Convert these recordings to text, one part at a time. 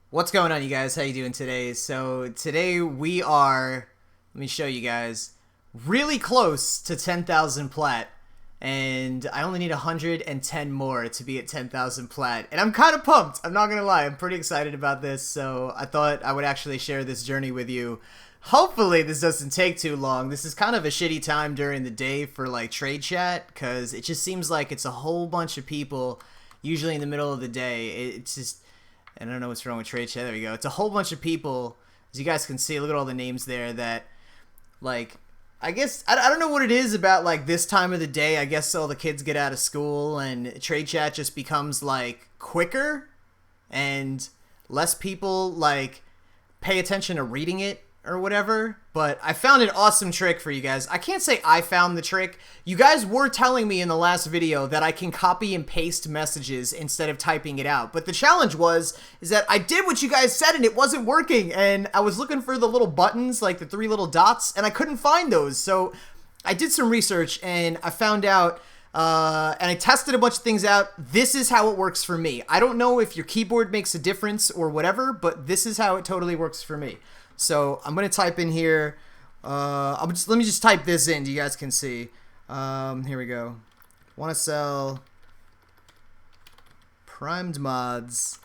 What's going on, you guys? How you doing today? So today we are, let me show you guys, really close to 10,000 plat, and I only need 110 more to be at 10,000 plat, and I'm kind of pumped. I'm not gonna lie, I'm pretty excited about this. So I thought I would actually share this journey with you. Hopefully this doesn't take too long. This is kind of a shitty time during the day for like trade chat, because it just seems like it's a whole bunch of people, usually in the middle of the day. It's just, I don't know what's wrong with trade chat. There we go. It's a whole bunch of people, as you guys can see. Look at all the names there that, like, I guess, I don't know what it is about, like, this time of the day. I guess all the kids get out of school and trade chat just becomes, like, quicker and less people, like, pay attention to reading it or whatever. But I found an awesome trick for you guys. I can't say I found the trick. You guys were telling me in the last video that I can copy and paste messages instead of typing it out. But the challenge is that I did what you guys said and it wasn't working. And I was looking for the little buttons, like the three little dots, and I couldn't find those. So I did some research and I found out, and I tested a bunch of things out. This is how it works for me. I don't know if your keyboard makes a difference or whatever, but this is how it totally works for me. So I'm gonna type in here. Let me just type this in. You guys can see. Here we go. Want to sell primed mods.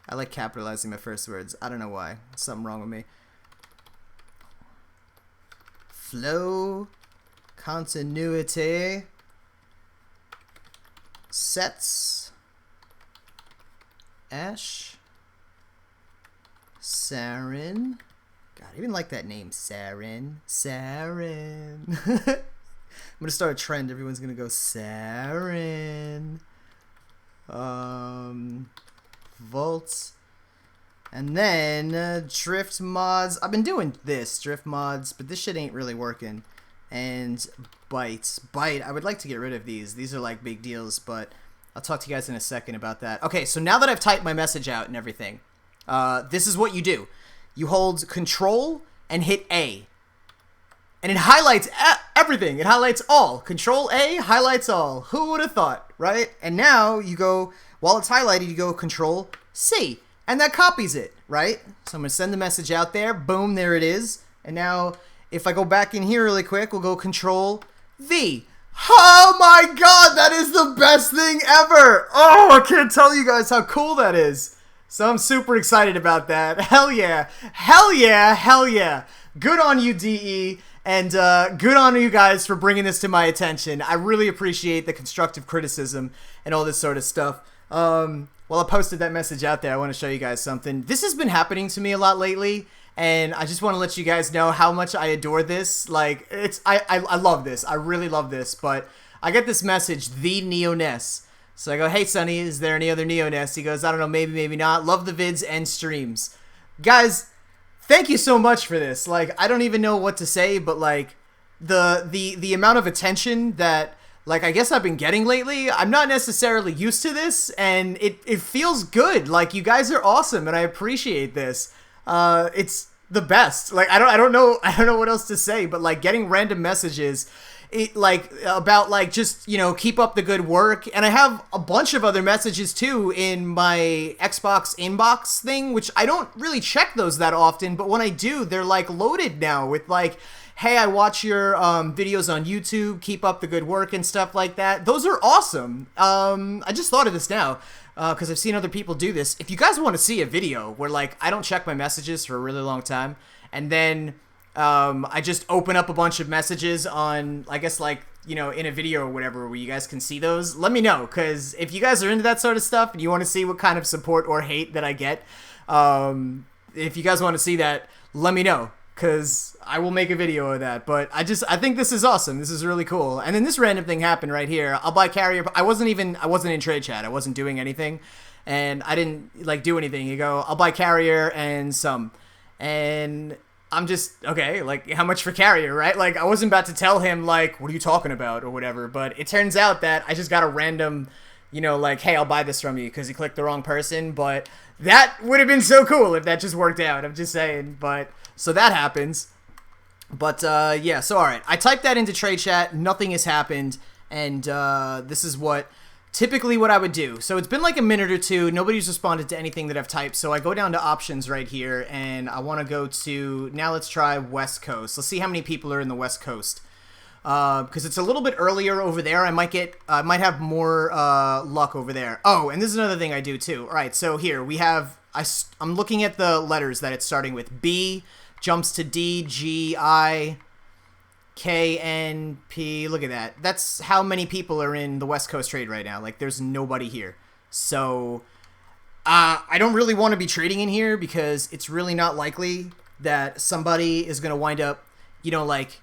I like capitalizing my first words. I don't know why. Something wrong with me. Flow, continuity, sets, Ash, Sarin. God, I even like that name, Sarin. Sarin. I'm gonna start a trend. Everyone's gonna go Sarin. Volts. And then drift mods. I've been doing this, drift mods, but this shit ain't really working. And bytes. Byte, I would like to get rid of these. These are like big deals, but I'll talk to you guys in a second about that. Okay, so now that I've typed my message out and everything, this is what you do. You hold Control and hit A. And it highlights everything. It highlights all. Control A highlights all. Who would have thought, right? And now you go, while it's highlighted, you go Control C. And that copies it, right? So I'm going to send the message out there. Boom, there it is. And now if I go back in here really quick, we'll go Control V. Oh my god, that is the best thing ever. Oh, I can't tell you guys how cool that is. So I'm super excited about that. Hell yeah. Hell yeah. Hell yeah. Good on you, DE. And good on you guys for bringing this to my attention. I really appreciate the constructive criticism and all this sort of stuff. While I posted that message out there, I want to show you guys something. This has been happening to me a lot lately. And I just want to let you guys know how much I adore this. Like, I love this. I really love this. But I get this message, the Neo-Ness. So I go, hey, Sonny, is there any other Neo-Ness? He goes, I don't know, maybe, maybe not. Love the vids and streams. Guys, thank you so much for this. Like, I don't even know what to say, but, like, the amount of attention that, like, I guess I've been getting lately, I'm not necessarily used to this, and it feels good. Like, you guys are awesome, and I appreciate this. It's the best. Like, I don't know what else to say, but, like, getting random messages, about, like, just, you know, keep up the good work. And I have a bunch of other messages too in my Xbox inbox thing, which I don't really check those that often, but when I do, they're like loaded now with like, hey, I watch your videos on YouTube, keep up the good work and stuff like that. Those are awesome. I just thought of this now because I've seen other people do this. If you guys want to see a video where, like, I don't check my messages for a really long time, and then I just open up a bunch of messages on, I guess, like, you know, in a video or whatever where you guys can see those, let me know, because if you guys are into that sort of stuff and you want to see what kind of support or hate that I get, if you guys want to see that, let me know, because I will make a video of that. But I think this is awesome. This is really cool. And then this random thing happened right here. I'll buy carrier. I wasn't in trade chat. I wasn't doing anything, and I didn't, like, do anything. You go, I'll buy carrier and some, and I'm just, okay, like, how much for carrier, right? Like, I wasn't about to tell him, like, what are you talking about or whatever, but it turns out that I just got a random, you know, like, hey, I'll buy this from you because he clicked the wrong person, but that would have been so cool if that just worked out, I'm just saying. But so that happens. But, yeah, so, all right, I typed that into trade chat, nothing has happened, and this is what typically what I would do. So it's been like a minute or two. Nobody's responded to anything that I've typed. So I go down to options right here, and I want to go to, now let's try West Coast. Let's see how many people are in the West Coast. Because it's a little bit earlier over there. I might have more luck over there. Oh, and this is another thing I do too. All right, so here we have, I'm looking at the letters that it's starting with. B jumps to D, G, I, K, N, P. Look at that. That's how many people are in the West Coast trade right now. Like, there's nobody here. So, I don't really want to be trading in here because it's really not likely that somebody is going to wind up, you know, like,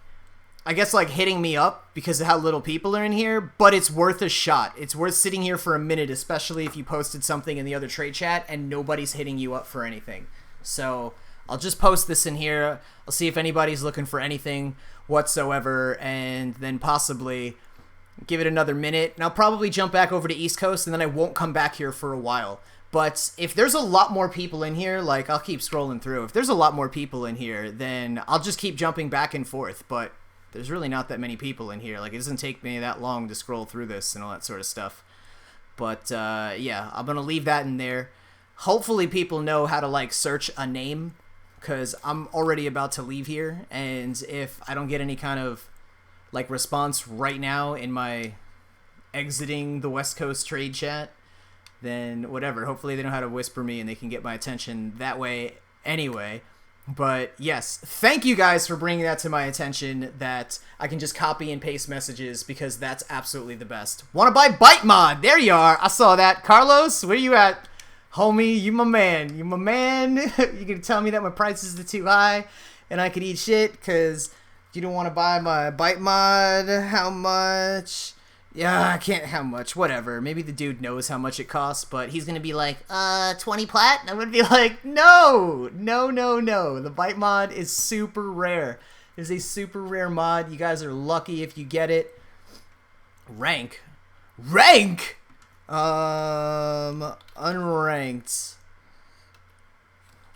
I guess, like, hitting me up because of how little people are in here, but it's worth a shot. It's worth sitting here for a minute, especially if you posted something in the other trade chat and nobody's hitting you up for anything. So, I'll just post this in here. I'll see if anybody's looking for anything whatsoever, and then possibly give it another minute. And I'll probably jump back over to East Coast, and then I won't come back here for a while. But if there's a lot more people in here, like, I'll keep scrolling through. If there's a lot more people in here, then I'll just keep jumping back and forth. But there's really not that many people in here. Like, it doesn't take me that long to scroll through this and all that sort of stuff. But, yeah, I'm going to leave that in there. Hopefully people know how to, like, search a name, because I'm already about to leave here, and if I don't get any kind of, like, response right now in my exiting the West Coast trade chat, then whatever. Hopefully they know how to whisper me and they can get my attention that way anyway. But yes, thank you guys for bringing that to my attention, that I can just copy and paste messages, because that's absolutely the best. Want to buy Byte Mod? There you are. I saw that. Carlos, where you at? Homie, you my man. You my man. You can tell me that my prices are too high and I could eat shit because you don't want to buy my Byte Mod. How much? Yeah, I can't. How much? Whatever. Maybe the dude knows how much it costs, but he's going to be like, 20 plat? And I'm going to be like, no. No, no, no. The Byte Mod is super rare. It's a super rare mod. You guys are lucky if you get it. Rank? Unranked.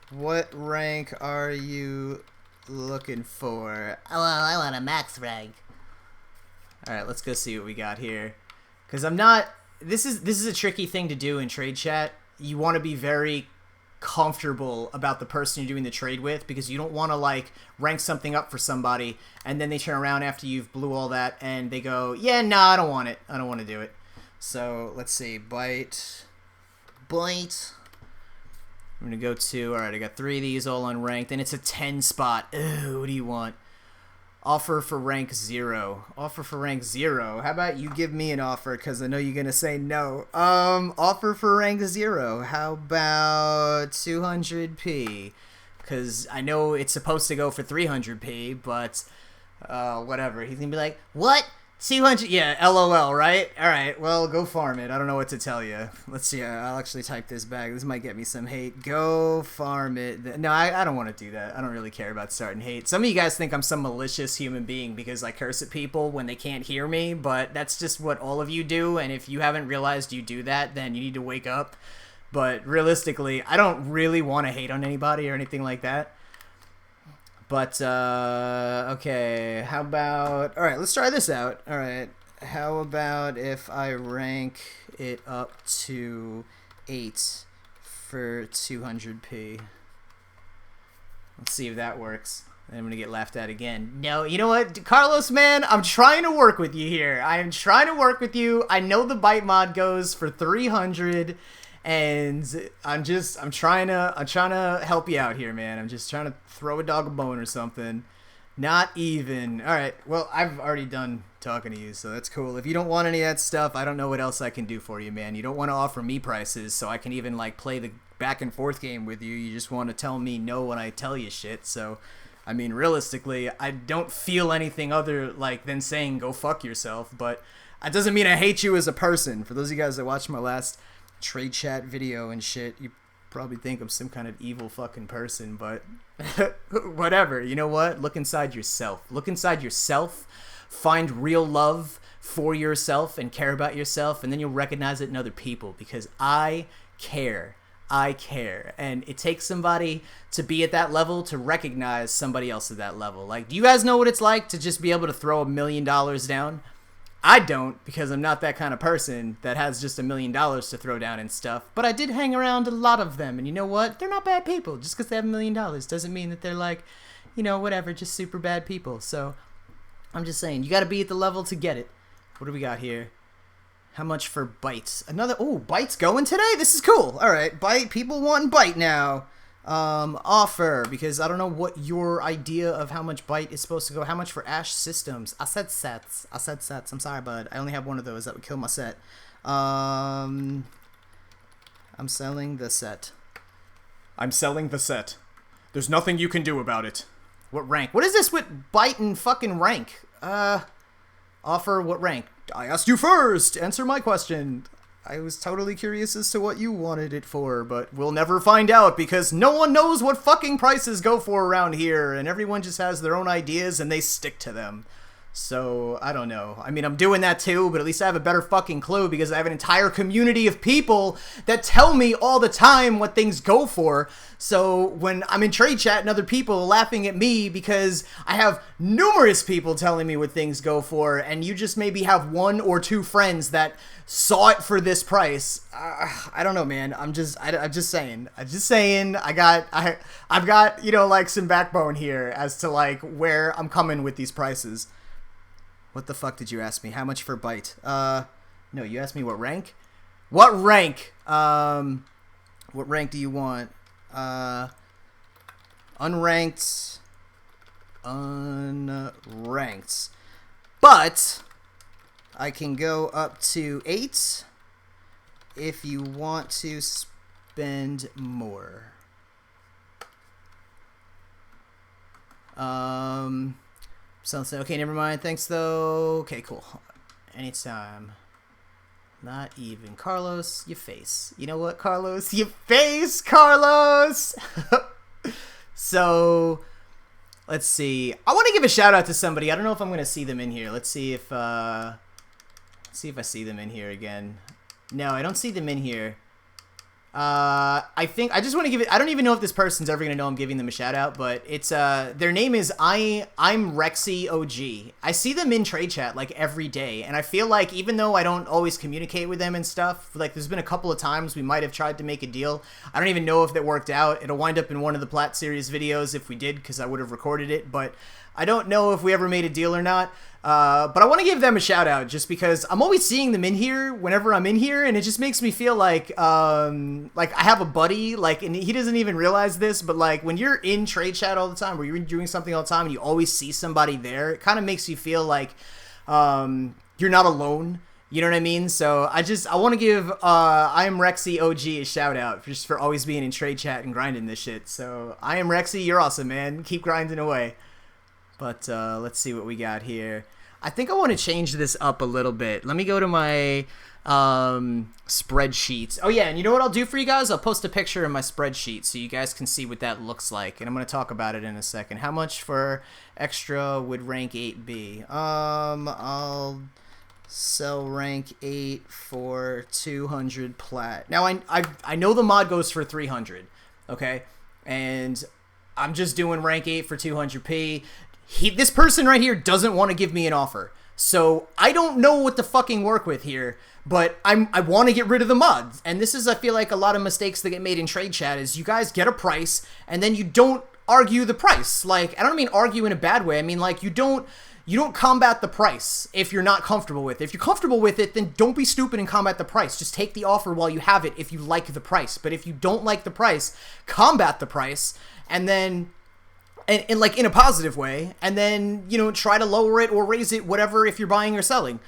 What rank are you looking for? Well, I want a max rank. Alright, let's go see what we got here. Because I'm not... This is a tricky thing to do in trade chat. You want to be very comfortable about the person you're doing the trade with, because you don't want to, like, rank something up for somebody, and then they turn around after you've blew all that, and they go, yeah, nah, I don't want it. I don't want to do it. So, let's see. Byte. I'm going to go to... Alright, I got 3 of these all unranked, and it's a 10 spot. Ooh, what do you want? Offer for rank 0. Offer for rank 0. How about you give me an offer, because I know you're going to say no. Offer for rank 0. How about 200p? Because I know it's supposed to go for 300p, but whatever. He's going to be like, what? 200? Yeah, LOL, right? Alright, well, go farm it. I don't know what to tell you. Let's see. I'll actually type this back. This might get me some hate. Go farm it. No, I don't want to do that. I don't really care about starting hate. Some of you guys think I'm some malicious human being because I curse at people when they can't hear me, but that's just what all of you do, and if you haven't realized you do that, then you need to wake up. But realistically, I don't really want to hate on anybody or anything like that. But, okay, how about... Alright, let's try this out. Alright, how about if I rank it up to 8 for 200p? Let's see if that works. I'm going to get laughed at again. No, you know what? Carlos, man, I'm trying to work with you here. I am trying to work with you. I know the Byte Mod goes for 300, and I'm trying to help you out here, man. I'm just trying to throw a dog a bone or something. Not even. All right. Well, I've already done talking to you, so that's cool. If you don't want any of that stuff, I don't know what else I can do for you, man. You don't want to offer me prices so I can even, like, play the back and forth game with you. You just want to tell me no when I tell you shit. So, I mean, realistically, I don't feel anything other, like, than saying go fuck yourself, but that doesn't mean I hate you as a person. For those of you guys that watched my last trade chat video and shit, you probably think I'm some kind of evil fucking person, but whatever. You know what? Look inside yourself. Look inside yourself. Find real love for yourself and care about yourself, and then you'll recognize it in other people, because I care. I care. And it takes somebody to be at that level to recognize somebody else at that level. Like, do you guys know what it's like to just be able to throw $1 million down? I don't, because I'm not that kind of person that has just $1 million to throw down and stuff. But I did hang around a lot of them, and you know what? They're not bad people. Just because they have $1 million doesn't mean that they're like, you know, whatever, just super bad people. So I'm just saying, you got to be at the level to get it. What do we got here? How much for bites? Another, oh, bites going today? This is cool. All right, bite. People want bite now. Offer, because I don't know what your idea of how much bite is supposed to go. How much for Ash Systems? I said sets. I'm sorry, bud. I only have one of those. That would kill my set. I'm selling the set. I'm selling the set. There's nothing you can do about it. What rank? What is this with bite and fucking rank? Offer, what rank? I asked you first. Answer my question. I was totally curious as to what you wanted it for, but we'll never find out because no one knows what fucking prices go for around here, and everyone just has their own ideas and they stick to them. So, I don't know. I mean, I'm doing that too, but at least I have a better fucking clue because I have an entire community of people that tell me all the time what things go for. So, when I'm in trade chat and other people laughing at me because I have numerous people telling me what things go for, and you just maybe have 1 or 2 friends that saw it for this price. I don't know, man. I'm just saying. I've got, you know, like some backbone here as to like where I'm coming with these prices. What the fuck did you ask me? How much for bite? No, you asked me what rank? What rank? What rank do you want? Unranked. Unranked. But I can go up to 8 if you want to spend more. Something. Okay, never mind. Thanks, though. Okay, cool. Anytime. Not even. Carlos, your face. You know what, Carlos? Your face, Carlos! So, let's see. I want to give a shout out to somebody. I don't know if I'm going to see them in here. Let's see if I see them in here again. No, I don't see them in here. I think I just want to give it. I don't even know if this person's ever gonna know I'm giving them a shout out, but it's their name is I'm Rexy OG. I see them in trade chat like every day, and I feel like even though I don't always communicate with them and stuff, like there's been a couple of times we might have tried to make a deal. I don't even know if that worked out. It'll wind up in one of the Plat series videos if we did, because I would have recorded it, but I don't know if we ever made a deal or not. But I want to give them a shout out just because I'm always seeing them in here whenever I'm in here, and it just makes me feel like I have a buddy, like, and he doesn't even realize this, but like when you're in trade chat all the time, or you're doing something all the time, and you always see somebody there, it kind of makes you feel like you're not alone. You know what I mean? So I want to give I am Rexy OG a shout out just for always being in trade chat and grinding this shit. So I am Rexy, you're awesome, man. Keep grinding away. But let's see what we got here. I think I want to change this up a little bit. Let me go to my spreadsheets. Oh, yeah, and you know what I'll do for you guys? I'll post a picture in my spreadsheet so you guys can see what that looks like. And I'm going to talk about it in a second. How much for extra would rank 8 be? I'll sell rank 8 for 200 plat. Now, I know the mod goes for 300, okay? And I'm just doing rank 8 for 200p. This person right here doesn't want to give me an offer. So I don't know what to fucking work with here, but I want to get rid of the mods. And this is, I feel like, a lot of mistakes that get made in trade chat is you guys get a price and then you don't argue the price. Like, I don't mean argue in a bad way. I mean, like, you don't combat the price if you're not comfortable with it. If you're comfortable with it, then don't be stupid and combat the price. Just take the offer while you have it if you like the price. But if you don't like the price, combat the price and then... And like in a positive way, and then, you know, try to lower it or raise it, whatever, if you're buying or selling.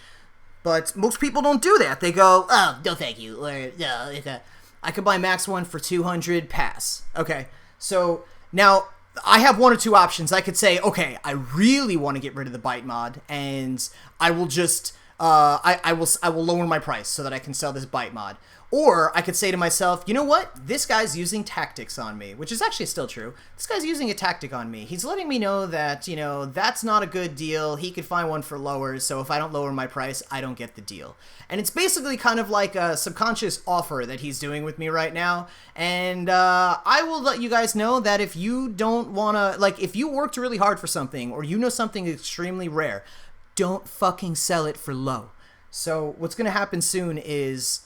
But most people don't do that. They go, oh, no thank you, or no, I could buy max one for 200, pass. Okay, so now I have one or two options. I could say, okay, I really want to get rid of the bite mod, and I will just I will lower my price so that I can sell this bite mod. Or I could say to myself, you know what? This guy's using tactics on me, which is actually still true. This guy's using a tactic on me. He's letting me know that, you know, that's not a good deal. He could find one for lower, so if I don't lower my price, I don't get the deal. And it's basically kind of like a subconscious offer that he's doing with me right now. And I will let you guys know that if you don't want to, like, if you worked really hard for something, or you know something extremely rare, don't fucking sell it for low. So what's going to happen soon is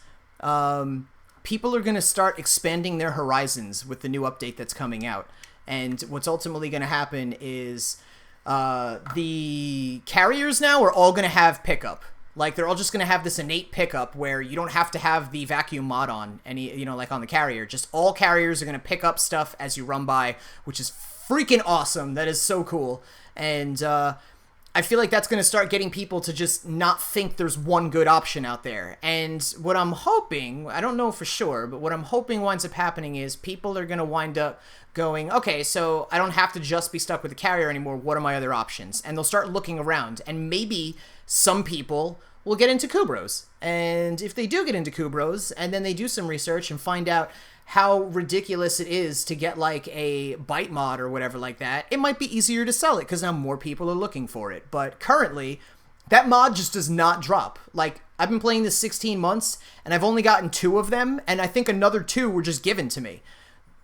people are going to start expanding their horizons with the new update that's coming out. And what's ultimately going to happen is the carriers now are all going to have pickup. Like, they're all just going to have this innate pickup where you don't have to have the vacuum mod on any, like on the carrier. Just all carriers are going to pick up stuff as you run by, which is freaking awesome. That is so cool. And I feel like that's going to start getting people to just not think there's one good option out there. And what I'm hoping, I don't know for sure, but what I'm hoping winds up happening is people are going to wind up going, okay, so I don't have to just be stuck with the carrier anymore. What are my other options? And they'll start looking around, and maybe some people will get into Kubros. And if they do get into Kubros, and then they do some research and find out how ridiculous it is to get like a byte mod or whatever like that, it might be easier to sell it because now more people are looking for it. But currently, that mod just does not drop. Like, I've been playing this 16 months, and I've only gotten 2 of them, and I think another 2 were just given to me.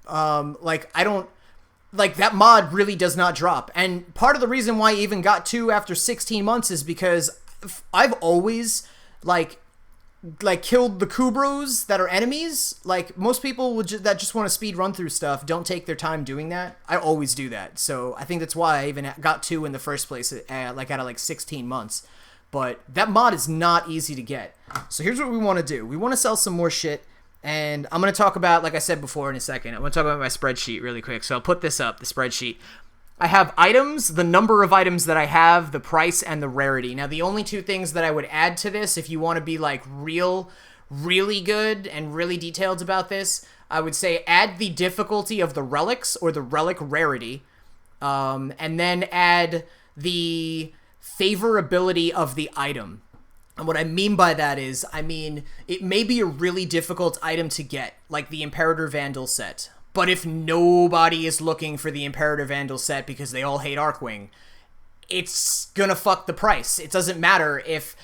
That mod really does not drop. And part of the reason why I even got 2 after 16 months is because I've always, killed the Kubros that are enemies. Like, most people that just want to speed run through stuff don't take their time doing that. I always do that. So I think that's why I even got 2 in the first place, out of 16 months. But that mod is not easy to get. So here's what we want to do. We want to sell some more shit. And I'm going to talk about, like I said before in a second, I'm going to talk about my spreadsheet really quick. So I'll put this up, the spreadsheet. I have items, the number of items that I have, the price, and the rarity. Now, the only 2 things that I would add to this, if you want to be really good and really detailed about this, I would say add the difficulty of the relics or the relic rarity, and then add the favorability of the item. And what I mean by that is, it may be a really difficult item to get, like the Imperator Vandal set. But if nobody is looking for the Imperator Vandal set because they all hate Archwing, it's gonna fuck the price. It doesn't matter if,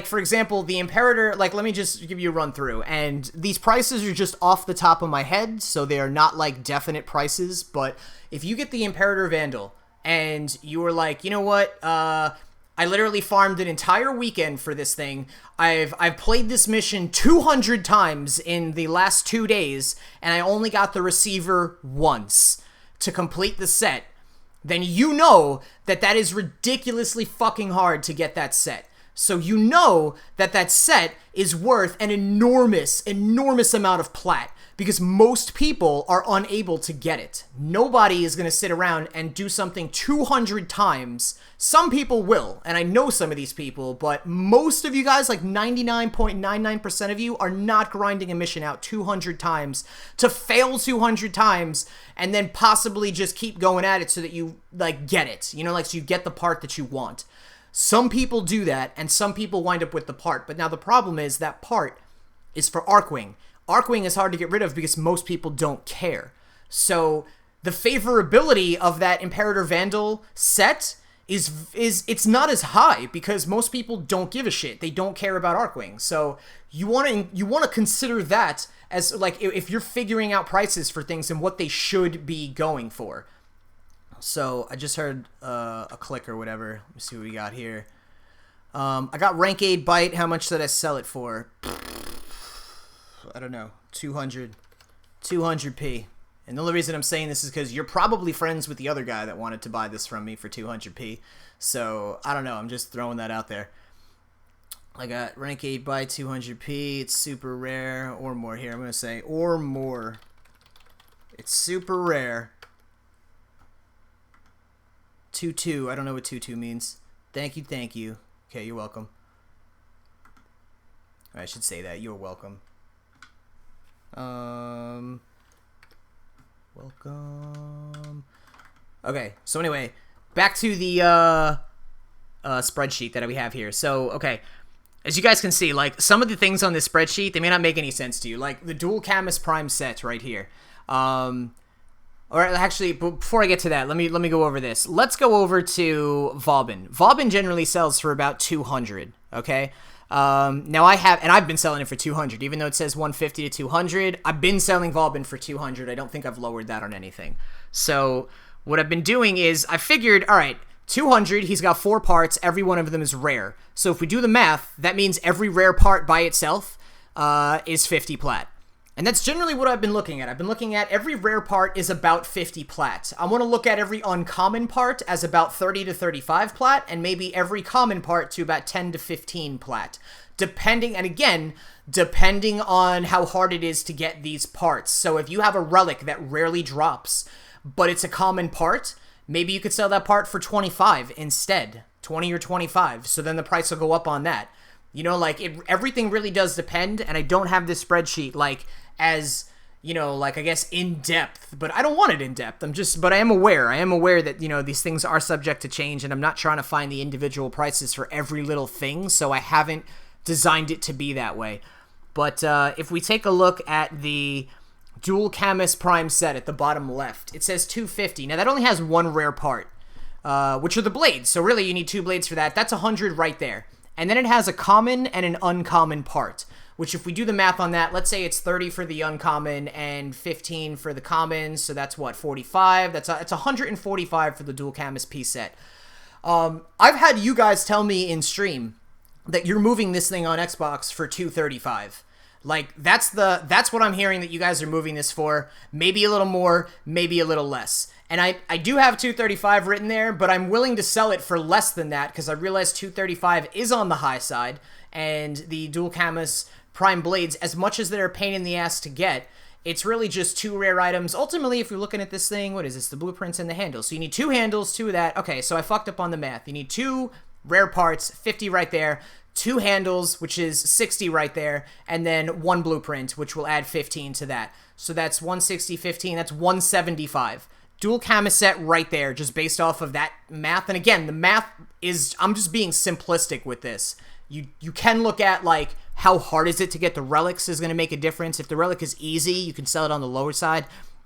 for example, the Imperator, let me just give you a run through. And these prices are just off the top of my head, so they are not, definite prices. But if you get the Imperator Vandal, and you were like, you know what, I literally farmed an entire weekend for this thing. I've played this mission 200 times in the last 2 days, and I only got the receiver once to complete the set. Then you know that is ridiculously fucking hard to get that set. So you know that set is worth an enormous amount of plat. Because most people are unable to get it. Nobody is going to sit around and do something 200 times. Some people will, and I know some of these people, but most of you guys, 99.99% of you, are not grinding a mission out 200 times to fail 200 times and then possibly just keep going at it so that you, get it. So you get the part that you want. Some people do that, and some people wind up with the part. But now the problem is that part is for Archwing. Archwing is hard to get rid of because most people don't care. So the favorability of that Imperator Vandal set is it's not as high because most people don't give a shit. They don't care about Archwing. So you want to consider that as if you're figuring out prices for things and what they should be going for. So I just heard a click or whatever. Let me see what we got here. I got rank 8 byte. How much did I sell it for? I don't know, 200p. And the only reason I'm saying this is because you're probably friends with the other guy that wanted to buy this from me for 200p. So, I don't know, I'm just throwing that out there. I got rank 8 by 200p, it's super rare, or more here, I'm going to say, or more. It's super rare. 2-2, I don't know what 2-2 means. Thank you. Okay, you're welcome. I should say that, you're welcome. Welcome. Okay, so anyway, back to the spreadsheet that we have here. So, okay, as you guys can see, some of the things on this spreadsheet, they may not make any sense to you. Like the dual Camus Prime set right here. Or actually, before I get to that, let me go over this. Let's go over to Vauban. Vauban generally sells for about 200, okay? Now I've been selling it for 200, even though it says 150 to 200. I've been selling Vauban for 200. I don't think I've lowered that on anything. So what I've been doing is I figured, all right, 200, he's got 4 parts. Every one of them is rare. So if we do the math, that means every rare part by itself is 50 plat. And that's generally what I've been looking at. I've been looking at every rare part is about 50 plat. I want to look at every uncommon part as about 30 to 35 plat, and maybe every common part to about 10 to 15 plat. Depending on how hard it is to get these parts. So if you have a relic that rarely drops, but it's a common part, maybe you could sell that part for 25 instead. 20 or 25. So then the price will go up on that. You know, like, everything really does depend, and I don't have this spreadsheet, like, as, you know, like, I guess, in-depth, but I don't want it in-depth. But I am aware that, you know, these things are subject to change, and I'm not trying to find the individual prices for every little thing, so I haven't designed it to be that way. But if we take a look at the Dual Camus Prime set at the bottom left, it says 250. Now, that only has one rare part, which are the blades, so really you need 2 blades for that. That's 100 right there. And then it has a common and an uncommon part, which if we do the math on that, let's say it's 30 for the uncommon and 15 for the common, so that's what, 45? It's 145 for the Dual Camus piece set. I've had you guys tell me in stream that you're moving this thing on Xbox for 235. Like, that's what I'm hearing that you guys are moving this for. Maybe a little more, maybe a little less. And I do have 235 written there, but I'm willing to sell it for less than that because I realize 235 is on the high side, and the Dual Camus Prime Blades, as much as they're a pain in the ass to get, it's really just 2 rare items. Ultimately, if you're looking at this thing, what is this? The blueprints and the handles. So you need 2 handles, 2 of that. Okay, so I fucked up on the math. You need 2 rare parts, 50 right there, 2 handles, which is 60 right there, and then 1 blueprint, which will add 15 to that. So that's 160, 15, that's 175. Dual Camus set right there, just based off of that math. And again, the math is, I'm just being simplistic with this. You can look at, like, how hard is it to get the relics is going to make a difference. If the relic is easy, you can sell it on the lower side.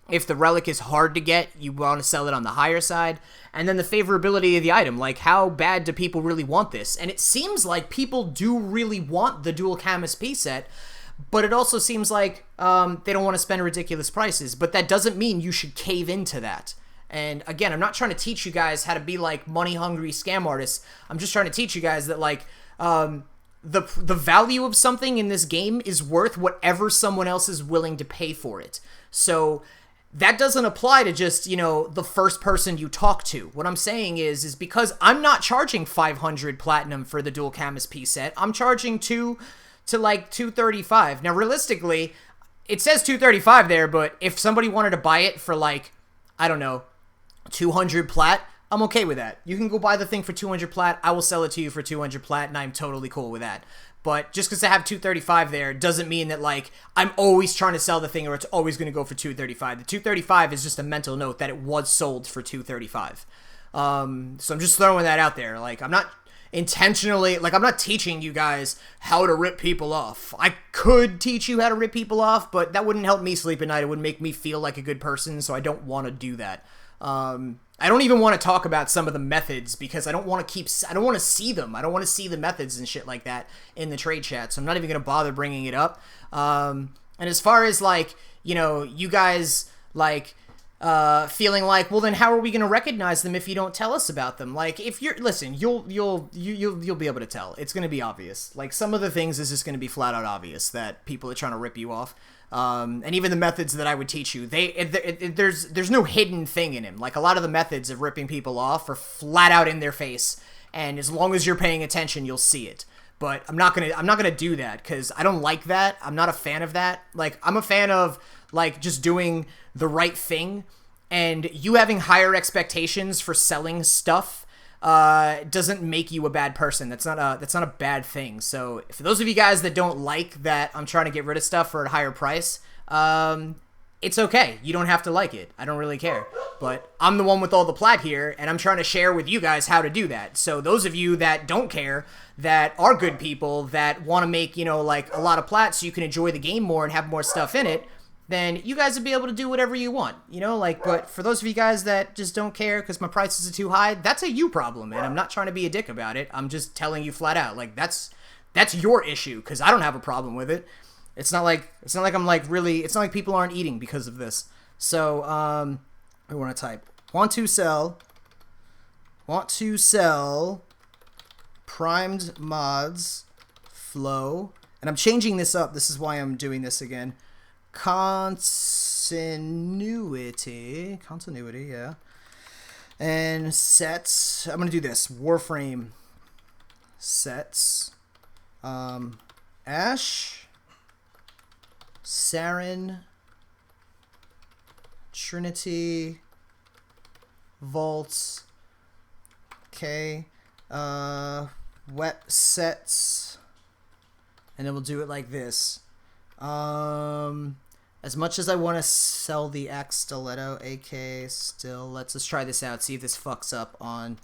If the relic is hard to get, you want to sell it on the higher side. And then the favorability of the item, like, how bad do people really want this? And it seems like people do really want the Dual Camus piece set, but it also seems like they don't want to spend ridiculous prices. But that doesn't mean you should cave into that. And again, I'm not trying to teach you guys how to be, like, money-hungry scam artists. I'm just trying to teach you guys that, like, the value of something in this game is worth whatever someone else is willing to pay for it. So that doesn't apply to just, you know, the first person you talk to. What I'm saying is because I'm not charging 500 platinum for the Dual Camus piece set, I'm charging 2 to like 235. Now, realistically, it says 235 there, but if somebody wanted to buy it for, like, I don't know, 200 plat, I'm okay with that. You can go buy the thing for 200 plat. I will sell it to you for 200 plat, and I'm totally cool with that. But just because I have 235 there doesn't mean that, like, I'm always trying to sell the thing or it's always going to go for 235. The 235 is just a mental note that it was sold for 235. So I'm just throwing that out there. Like, I'm not intentionally, like, I'm not teaching you guys how to rip people off. I could teach you how to rip people off, but that wouldn't help me sleep at night. It wouldn't make me feel like a good person, so I don't want to do that. I don't even want to talk about some of the methods because I don't want to see them. I don't want to see the methods and shit like that in the trade chat, so I'm not even going to bother bringing it up. And as far as, like, you know, you guys, like, feeling like, well, then how are we going to recognize them if you don't tell us about them? Like, if you're, listen, you'll be able to tell. It's going to be obvious. Like, some of the things is just going to be flat out obvious that people are trying to rip you off. And even the methods that I would teach you, there's no hidden thing in him. Like, a lot of the methods of ripping people off are flat out in their face, and as long as you're paying attention, you'll see it. But I'm not gonna do that because I don't like that. I'm not a fan of that. Like, I'm a fan of, like, just doing the right thing, and you having higher expectations for selling stuff doesn't make you a bad person. That's not a bad thing. So for those of you guys that don't like that I'm trying to get rid of stuff for a higher price, it's okay. You don't have to like it. I don't really care. But I'm the one with all the plat here, and I'm trying to share with you guys how to do that. So those of you that don't care, that are good people, that want to make, you know, like, a lot of plat so you can enjoy the game more and have more stuff in it, then you guys would be able to do whatever you want, you know, like, but for those of you guys that just don't care because my prices are too high, that's a you problem, and I'm not trying to be a dick about it. I'm just telling you flat out, like, that's your issue, because I don't have a problem with it. It's not like I'm, like, really, it's not like people aren't eating because of this. So, I want to type, want to sell Want to sell primed mods flow. And I'm changing this up. This is why I'm doing this again. Continuity, yeah. And sets. I'm gonna do this. Warframe sets. Ash, Saren, Trinity, Vaults. Okay. Wet sets. And then we'll do it like this. As much as I want to sell the Axe Stiletto, AK still, let's try this out. See if this fucks up on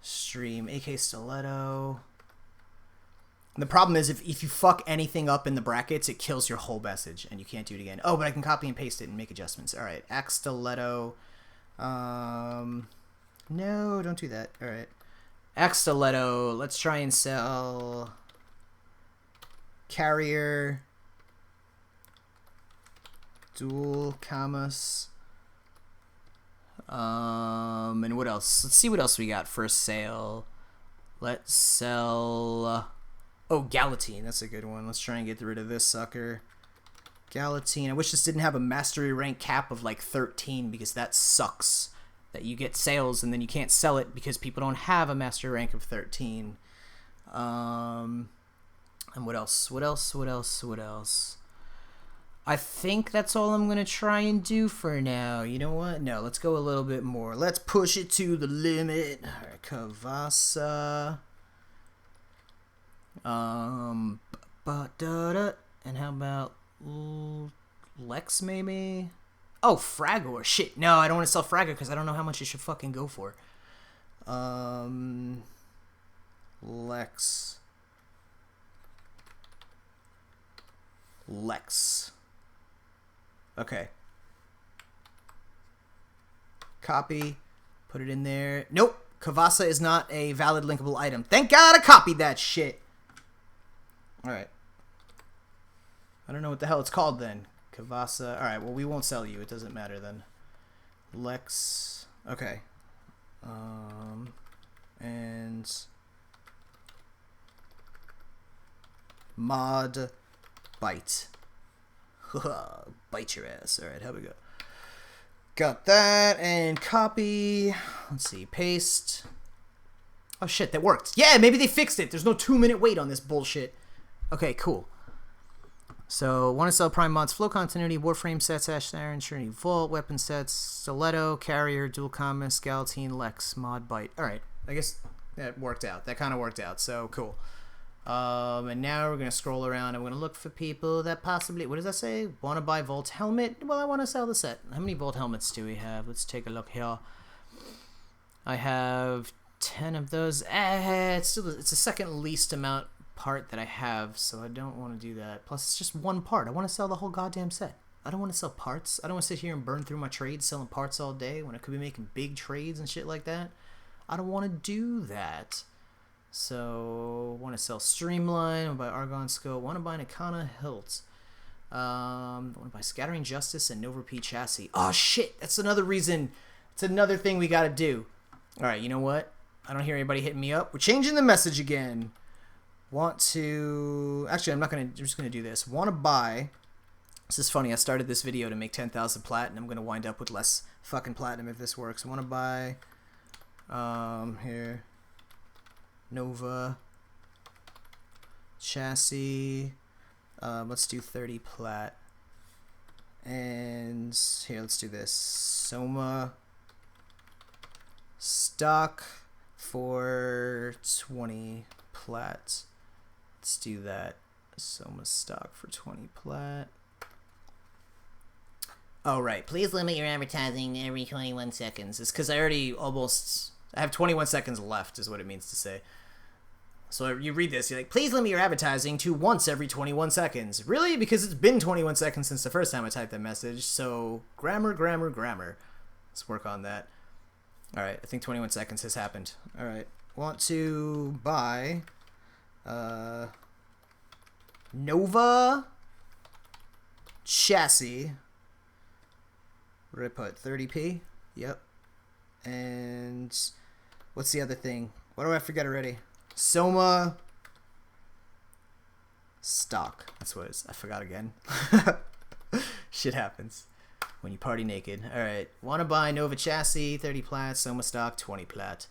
stream. AK Stiletto. And the problem is if you fuck anything up in the brackets, it kills your whole message and you can't do it again. Oh, but I can copy and paste it and make adjustments. All right, Axe Stiletto. No, don't do that. All right. Axe Stiletto. Let's try and sell Carrier. Dual Camus. And what else? Let's see what else we got for sale. Let's sell... Oh, Galatine. That's a good one. Let's try and get rid of this sucker. Galatine. I wish this didn't have a mastery rank cap of like 13 because that sucks. That you get sales and then you can't sell it because people don't have a mastery rank of 13. And what else? What else? I think that's all I'm going to try and do for now. You know what? No, let's go a little bit more. Let's push it to the limit. All right, Kavasa. And how about Lex maybe? Oh, Fragor. Shit. No, I don't want to sell Fragor because I don't know how much it should fucking go for. Lex. Okay. Copy. Put it in there. Nope. Kavasa is not a valid linkable item. Thank God I copied that shit. Alright. I don't know what the hell it's called then. Kavasa. Alright, well, we won't sell you. It doesn't matter then. Lex. Okay. And... Mod... Bite. Bite your ass. Alright, how we go? Got that, and copy. Let's see, paste. Oh shit, that worked. Yeah, maybe they fixed it. There's no 2-minute wait on this bullshit. Okay, cool. So, want to sell Prime Mods, Flow Continuity, Warframe sets, Ash Siren, Trinity Vault, Weapon sets, Stiletto, Carrier, Dual Commas, Galatine, Lex, Mod, Bite. Alright, I guess that worked out. That kind of worked out, so cool. And now we're going to scroll around. I'm going to look for people that possibly... What does that say? Want to buy Volt Helmet? Well, I want to sell the set. How many Volt Helmets do we have? Let's take a look here. I have 10 of those. It's the second least amount part that I have, so I don't want to do that. Plus, it's just one part. I want to sell the whole goddamn set. I don't want to sell parts. I don't want to sit here and burn through my trades selling parts all day when I could be making big trades and shit like that. I don't want to do that. So, want to sell Streamline, want to buy Argon Scope, want to buy Nakana Hilt. Want to buy Scattering Justice and Nova P Chassis. Oh shit, that's another reason. It's another thing we gotta do. Alright, you know what? I don't hear anybody hitting me up. We're changing the message again. Want to... Actually, I'm just gonna do this. Want to buy... This is funny, I started this video to make 10,000 platinum. I'm gonna wind up with less fucking platinum if this works. I want to buy... here... Nova chassis. Let's do 30 plat. And here, let's do this. Soma stock for 20 plat. Let's do that. Soma stock for 20 plat. Oh, right. Please limit your advertising every 21 seconds. It's because I already I have 21 seconds left, is what it means to say. So you read this, you're like, please limit your advertising to once every 21 seconds. Really? Because it's been 21 seconds since the first time I typed that message. So grammar. Let's work on that. All right, I think 21 seconds has happened. All right, want to buy Nova chassis. What did I put? 30p? Yep. And What's the other thing? What do I forget already? Soma stock. That's what it is. I forgot again. Shit happens when you party naked. Alright. Wanna buy Nova chassis, 30 plat, Soma stock, 20 plat.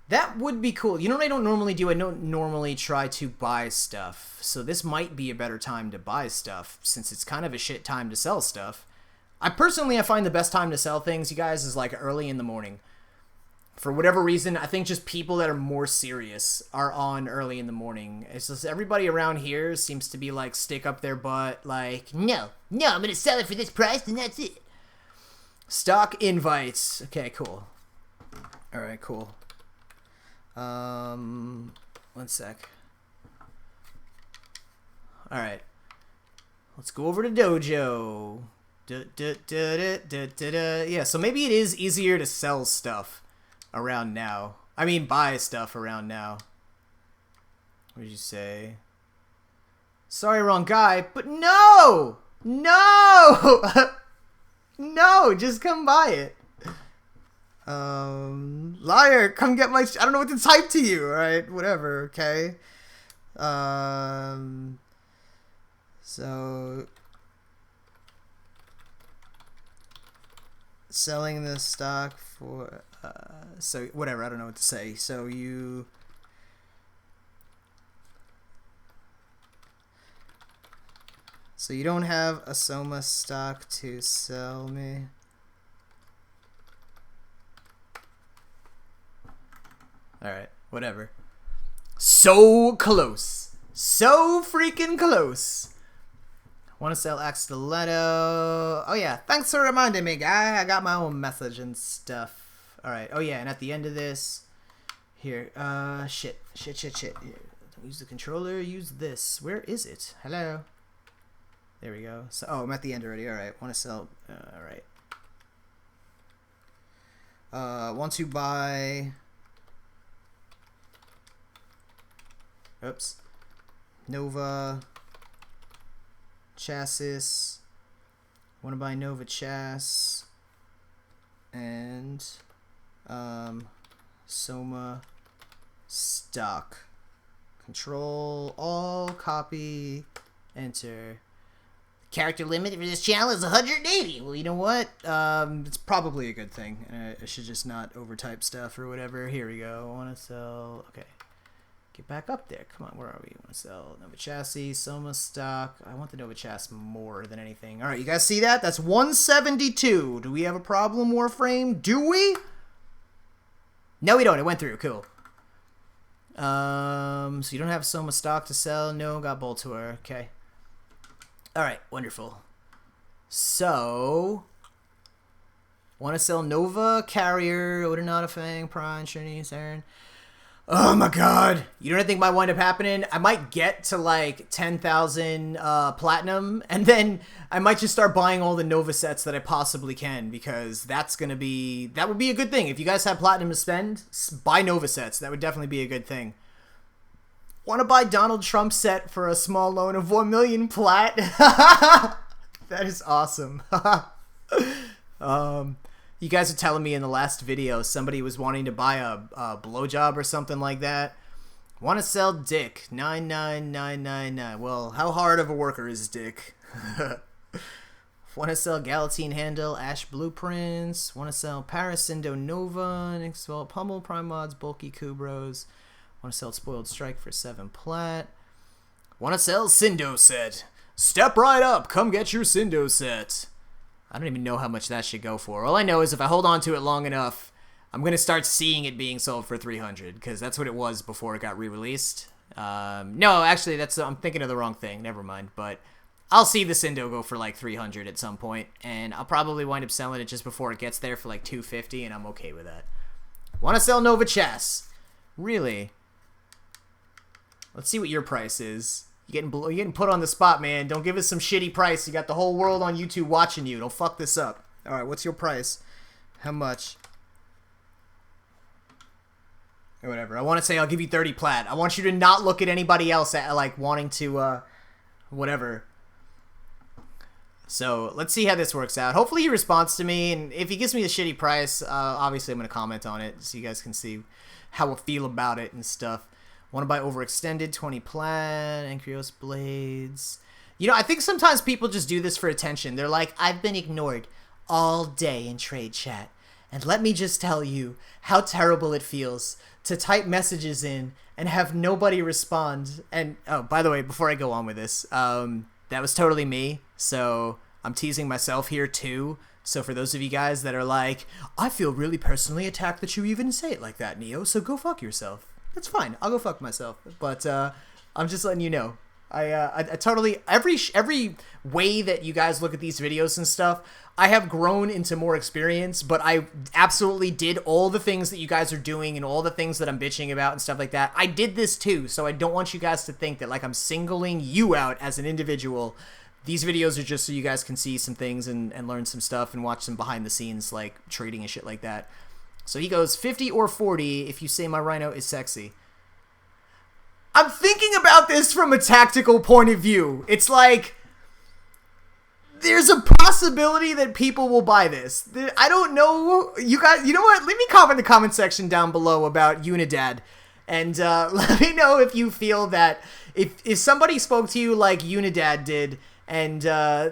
That would be cool. You know what I don't normally do? I don't normally try to buy stuff. So this might be a better time to buy stuff, since it's kind of a shit time to sell stuff. I find the best time to sell things, you guys, is like early in the morning. For whatever reason, I think just people that are more serious are on early in the morning. It's just everybody around here seems to be like stick up their butt, like, No, I'm gonna sell it for this price and that's it. stock invites. Okay, cool. Alright, cool. One sec. Alright. Let's go over to Dojo. Yeah, so maybe it is easier to sell stuff around now. I mean, buy stuff around now. What did you say? Sorry, wrong guy, but no! No! No, just come buy it. Liar, come get my... I don't know what to type to you, alright? Whatever, okay? So... selling the stock for... so, whatever, I don't know what to say. So, you... So, you don't have a Soma stock to sell me? Alright, whatever. So close. So freaking close. Want to sell Axe Stiletto. Oh yeah, thanks for reminding me, guy. I got my own message and stuff. Alright, oh yeah, and at the end of this... Here, shit. Here, don't use the controller, use this. Where is it? Hello? There we go. So, oh, I'm at the end already. Alright, want to sell... alright. Want to buy... Oops. Nova chassis. Want to buy Nova chassis and Soma stock. Control all, copy, enter. Character limit for this channel is 180. Well, you know what? It's probably a good thing. I should just not overtype stuff or whatever. Here we go. I want to sell. Okay. Get back up there. Come on, where are we? You want to sell Nova chassis, Soma stock. I want the Nova chassis more than anything. All right, you guys see that? That's 172. Do we have a problem, Warframe? Do we? No, we don't. It went through. Cool. So you don't have Soma stock to sell? No, got Boltor. Okay. All right, wonderful. So, want to sell Nova, Carrier, Odinata, Fang, Prime, Trinity, Saren. Oh my god. You know what I think might wind up happening? I might get to like 10,000 platinum, and then I might just start buying all the Nova sets that I possibly can, because that would be a good thing. If you guys have platinum to spend, buy Nova sets. That would definitely be a good thing. Want to buy Donald Trump set for a small loan of 1 million plat? That is awesome. You guys were telling me in the last video somebody was wanting to buy a blowjob or something like that. Want to sell Dick. 99999. Well, how hard of a worker is Dick? Want to sell Galatine Handle, Ash Blueprints. Want to sell Parasindo Nova, Nixwell Pummel, Prime Mods, Bulky Kubros. Want to sell Spoiled Strike for 7 plat. Want to sell Sindo set. Step right up. Come get your Sindo set. I don't even know how much that should go for. All I know is if I hold on to it long enough, I'm going to start seeing it being sold for 300, because that's what it was before it got re-released. No, actually, I'm thinking of the wrong thing. Never mind. But I'll see the Sindo go for like 300 at some point, and I'll probably wind up selling it just before it gets there for like 250, and I'm okay with that. Want to sell Nova Chess? Really? Let's see what your price is. You're getting put on the spot, man. Don't give us some shitty price. You got the whole world on YouTube watching you. Don't fuck this up. All right, what's your price? How much? Or whatever. I want to say I'll give you 30 plat. I want you to not look at anybody else at, like, wanting to, whatever. So let's see how this works out. Hopefully he responds to me, and if he gives me a shitty price, obviously I'm going to comment on it so you guys can see how I feel about it and stuff. Want to buy Overextended, 20 Plan, Ankyrios Blades. You know, I think sometimes people just do this for attention. They're like, I've been ignored all day in trade chat. And let me just tell you how terrible it feels to type messages in and have nobody respond. And, oh, by the way, before I go on with this, that was totally me. So I'm teasing myself here too. So for those of you guys that are like, I feel really personally attacked that you even say it like that, Neo, so go fuck yourself. That's fine. I'll go fuck myself. But I'm just letting you know. I totally, every way that you guys look at these videos and stuff, I have grown into more experience, but I absolutely did all the things that you guys are doing and all the things that I'm bitching about and stuff like that. I did this too, so I don't want you guys to think that like I'm singling you out as an individual. These videos are just so you guys can see some things and learn some stuff and watch some behind the scenes like trading and shit like that. So he goes 50 or 40 if you say my rhino is sexy. I'm thinking about this from a tactical point of view. It's like, there's a possibility that people will buy this. I don't know. You guys, you know what? Leave me a comment in the comment section down below about Unidad. And let me know if you feel that if somebody spoke to you like Unidad did, and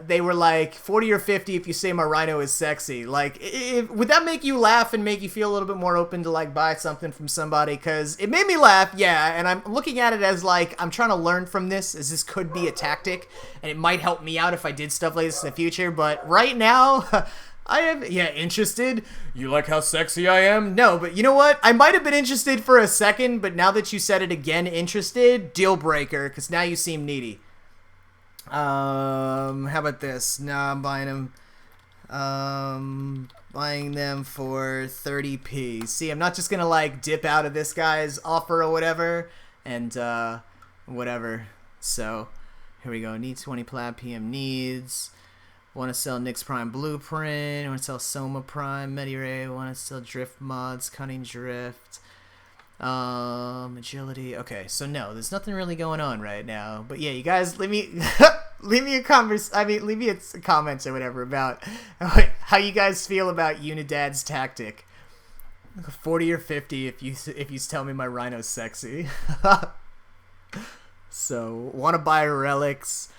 they were like 40 or 50 if you say my rhino is sexy, like would that make you laugh and make you feel a little bit more open to like buy something from somebody? Because it made me laugh, yeah, and I'm looking at it as like I'm trying to learn from this, as this could be a tactic and it might help me out if I did stuff like this in the future. But right now I am, yeah, interested. You like how sexy I am? No, but you know what, I might have been interested for a second, but now that you said it again, interested, deal breaker, because now you seem needy. How about this? No, I'm buying them. Buying them for 30p. See, I'm not just gonna like dip out of this guy's offer or whatever, and whatever. So here we go. Need 20 plat PM needs. Want to sell Nyx Prime Blueprint. Want to sell Soma Prime Mediray. Want to sell Drift Mods, Cunning Drift. Agility. Okay, so no, there's nothing really going on right now. But yeah, you guys, leave me leave me a comments or whatever about how you guys feel about Unidad's tactic. 40 or 50 if you tell me my rhino's sexy. So, want to buy relics.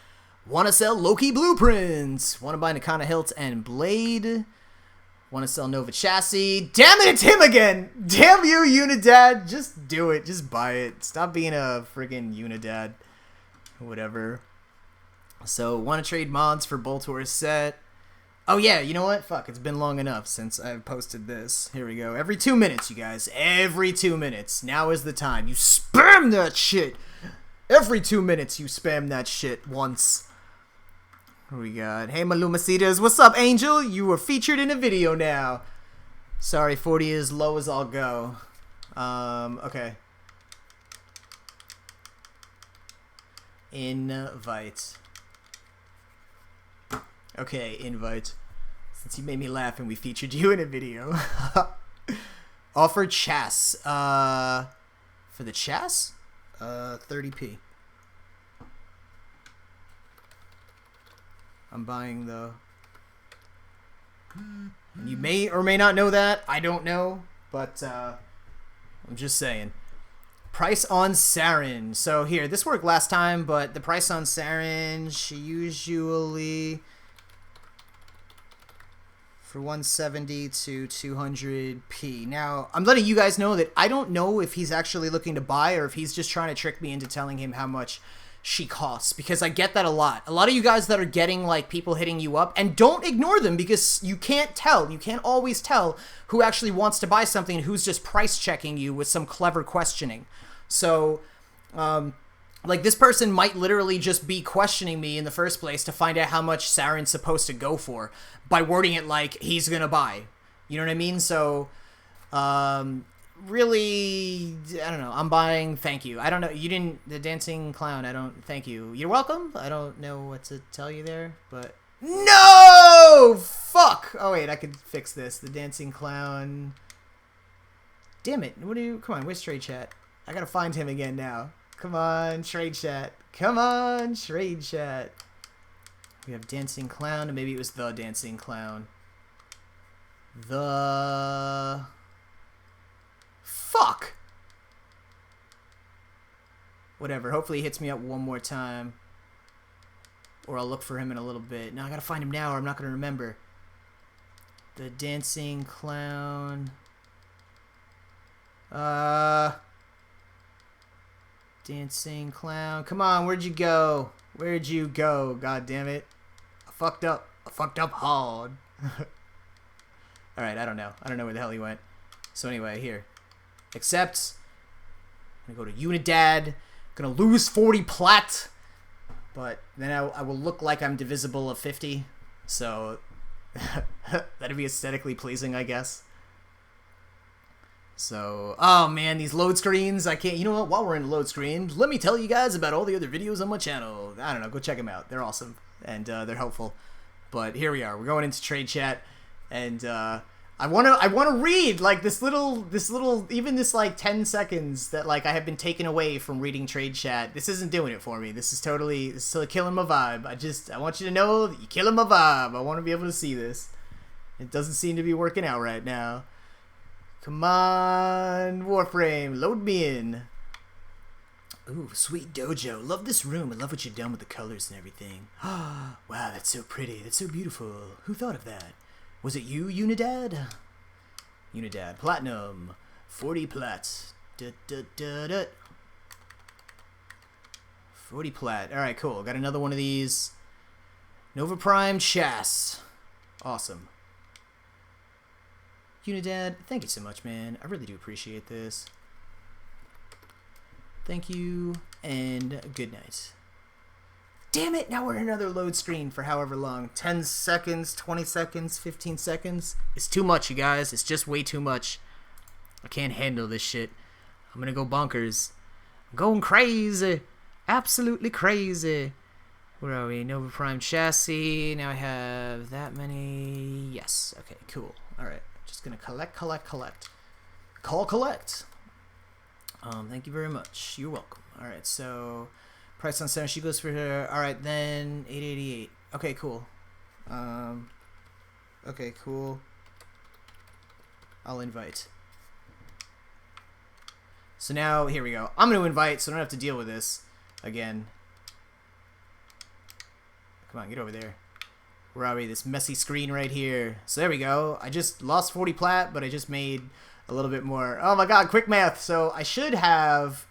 Want to sell Loki blueprints. Want to buy Nakana Hilt and Blade. Want to sell Nova Chassis. Damn it, it's him again! Damn you, Unidad! Just do it. Just buy it. Stop being a friggin' Unidad. Whatever. So, want to trade mods for Boltor's set. Oh yeah, you know what? Fuck, it's been long enough since I've posted this. Here we go. Every 2 minutes, you guys. Every 2 minutes. Now is the time. You spam that shit! Every 2 minutes, you spam that shit once. What we got? Hey, my Lumacitas. What's up, Angel? You were featured in a video now. Sorry, 40 is low as I'll go. Okay. Invite. Okay, invite. Since you made me laugh and we featured you in a video. Offer chas. For the chas? 30p. I'm buying though. You may or may not know that. I don't know, but I'm just saying. Price on Saren. So here, this worked last time, but the price on Saren, she usually for 170 to 200p. Now, I'm letting you guys know that I don't know if he's actually looking to buy or if he's just trying to trick me into telling him how much she costs, because I get that a lot. A lot of you guys that are getting like people hitting you up, and don't ignore them, because you can't tell. You can't always tell who actually wants to buy something and who's just price checking you with some clever questioning. So, like this person might literally just be questioning me in the first place to find out how much Saren's supposed to go for by wording it like he's gonna buy. You know what I mean? So, really, I don't know. I'm buying. Thank you. I don't know. You didn't. The dancing clown. I don't. Thank you. You're welcome. I don't know what to tell you there, but no. Fuck. Oh wait, I could fix this. The dancing clown. Damn it. What do you? Come on. Where's trade chat? I gotta find him again now. Come on, trade chat. Come on, trade chat. We have Dancing Clown, and maybe it was the Dancing Clown. The... Fuck! Whatever, hopefully he hits me up one more time. Or I'll look for him in a little bit. No, I gotta find him now or I'm not gonna remember. The Dancing Clown... Dancing Clown. Come on, where'd you go? Where'd you go? God damn it. I fucked up. I fucked up hard. Alright, I don't know. I don't know where the hell he went. So anyway, here. Accept. I'm gonna go to Unidad. Gonna lose 40 plat. But then I will look like I'm divisible of 50. So that'd be aesthetically pleasing, I guess. So, oh man, these load screens, I can't, you know what, while we're in load screen, let me tell you guys about all the other videos on my channel. I don't know, go check them out. They're awesome, and they're helpful. But here we are, we're going into trade chat, and I wanna read, like, this little, even this, like, 10 seconds that, like, I have been taken away from reading trade chat. This isn't doing it for me. This is still killing my vibe. I want you to know that you're killing my vibe. I want to be able to see this. It doesn't seem to be working out right now. Come on, Warframe, load me in. Ooh, sweet dojo. Love this room. I love what you've done with the colors and everything. Wow, that's so pretty. That's so beautiful. Who thought of that? Was it you, Unidad? Unidad. Platinum. 40 plat. 40 plat. Alright, cool. Got another one of these. Nova Prime Chas. Awesome. Unidad, thank you so much, man. I really do appreciate this. Thank you, and good night. Damn it, now we're in another load screen for however long. 10 seconds, 20 seconds, 15 seconds. It's too much, you guys. It's just way too much. I can't handle this shit. I'm gonna go bonkers. I'm going crazy. Absolutely crazy. Where are we? Nova Prime Chassis. Now I have that many. Yes. Okay, cool. Alright. Just gonna collect. Collect. Thank you very much. You're welcome. Alright, so price on center, she goes for her. Alright, then 888. Okay, cool. Okay, cool. I'll invite. So now, here we go. I'm gonna invite, so I don't have to deal with this again. Come on, get over there. Where are we? This messy screen right here. So there we go. I just lost 40 plat, but I just made a little bit more. Oh my god, quick math. So I should have...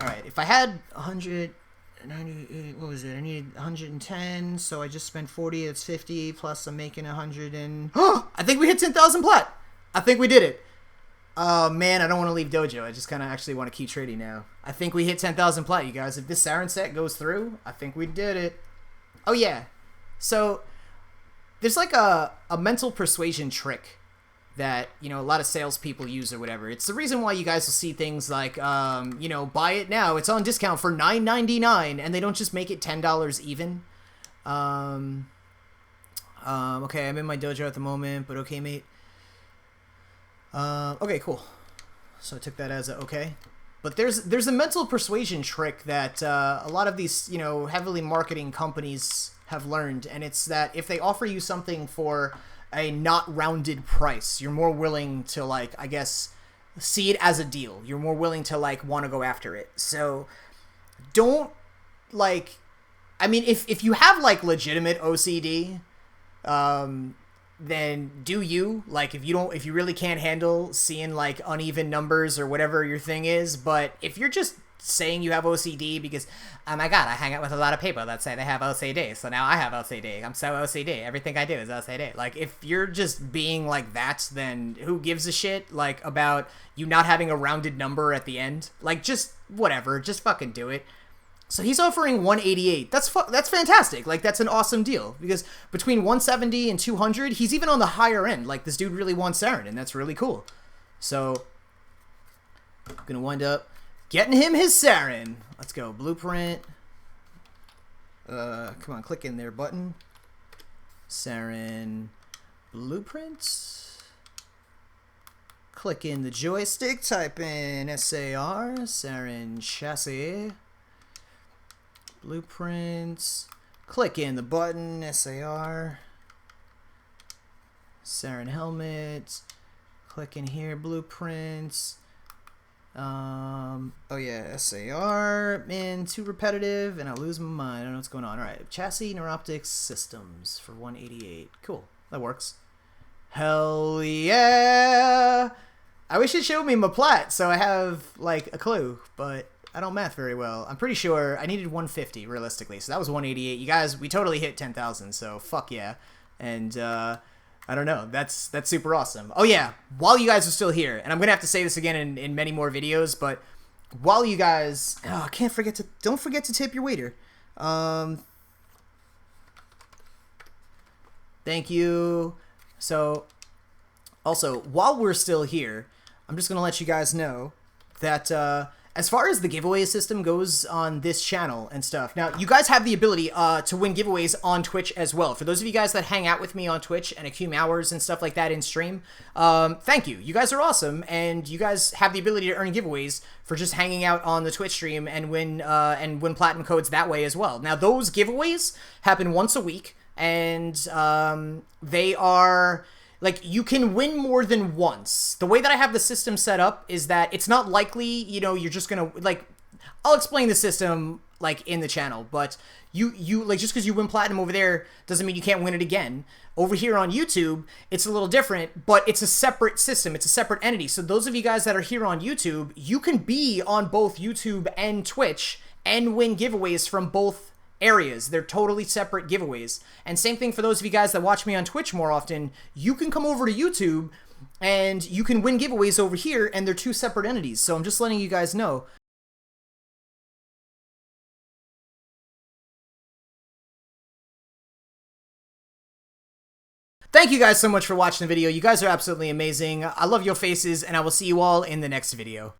Alright, if I had 198, what was it? I needed 110, so I just spent 40, that's 50, plus I'm making 100 and... Oh! I think we hit 10,000 plat! I think we did it. Oh man, I don't want to leave dojo. I just kind of actually want to keep trading now. I think we hit 10,000 plat, you guys. If this Saren set goes through, I think we did it. Oh yeah. So, there's like a mental persuasion trick that, you know, a lot of salespeople use or whatever. It's the reason why you guys will see things like, you know, buy it now. It's on discount for $9.99, and they don't just make it $10 even. Okay, I'm in my dojo at the moment, but okay, mate. Okay, cool. So I took that as a okay. But there's a mental persuasion trick that a lot of these, you know, heavily marketing companies have learned, and it's that if they offer you something for a not rounded price, you're more willing to, like, I guess, see it as a deal. You're more willing to, like, want to go after it. So don't, like, I mean, if you have, like, legitimate OCD, then do you, like, if you really can't handle seeing, like, uneven numbers or whatever your thing is. But if you're just saying you have OCD because, oh my god, I hang out with a lot of people that say they have OCD, so now I have OCD. I'm so OCD. Everything I do is OCD. Like, if you're just being like that, then who gives a shit, like, about you not having a rounded number at the end? Like, just whatever. Just fucking do it. So he's offering 188. That's fantastic. Like, that's an awesome deal, because between 170 and 200, he's even on the higher end. Like, this dude really wants Saren, and that's really cool. So I'm gonna wind up getting him his Saren. Let's go. Blueprint. Come on, click in there button. Saren blueprint. Click in the joystick, type in SAR, Saren chassis. Blueprints. Click in the button, SAR. Sarin helmet. Click in here, blueprints. Oh yeah, SAR. Man, too repetitive, and I'll lose my mind. I don't know what's going on. Alright, chassis neuroptics systems for 188. Cool, that works. Hell yeah! I wish it showed me my plat so I have, like, a clue, but I don't math very well. I'm pretty sure I needed 150, realistically, so that was 188. You guys, we totally hit 10,000, so fuck yeah. And, I don't know. That's super awesome. Oh yeah, while you guys are still here, and I'm gonna have to say this again in many more videos, but while you guys, don't forget to tip your waiter. Thank you. So, also, while we're still here, I'm just gonna let you guys know that as far as the giveaway system goes on this channel and stuff, now you guys have the ability to win giveaways on Twitch as well. For those of you guys that hang out with me on Twitch and accumulate hours and stuff like that in stream, thank you. You guys are awesome, and you guys have the ability to earn giveaways for just hanging out on the Twitch stream and win platinum codes that way as well. Now those giveaways happen once a week, and they are... like, you can win more than once. The way that I have the system set up is that it's not likely, you know, you're just gonna, like, I'll explain the system, like, in the channel, but you like, just because you win platinum over there doesn't mean you can't win it again. Over here on YouTube, it's a little different, but it's a separate system. It's a separate entity. So those of you guys that are here on YouTube, you can be on both YouTube and Twitch and win giveaways from both areas. They're totally separate giveaways. And same thing for those of you guys that watch me on Twitch more often. You can come over to YouTube and you can win giveaways over here, and they're two separate entities. So I'm just letting you guys know. Thank you guys so much for watching the video. You guys are absolutely amazing. I love your faces, and I will see you all in the next video.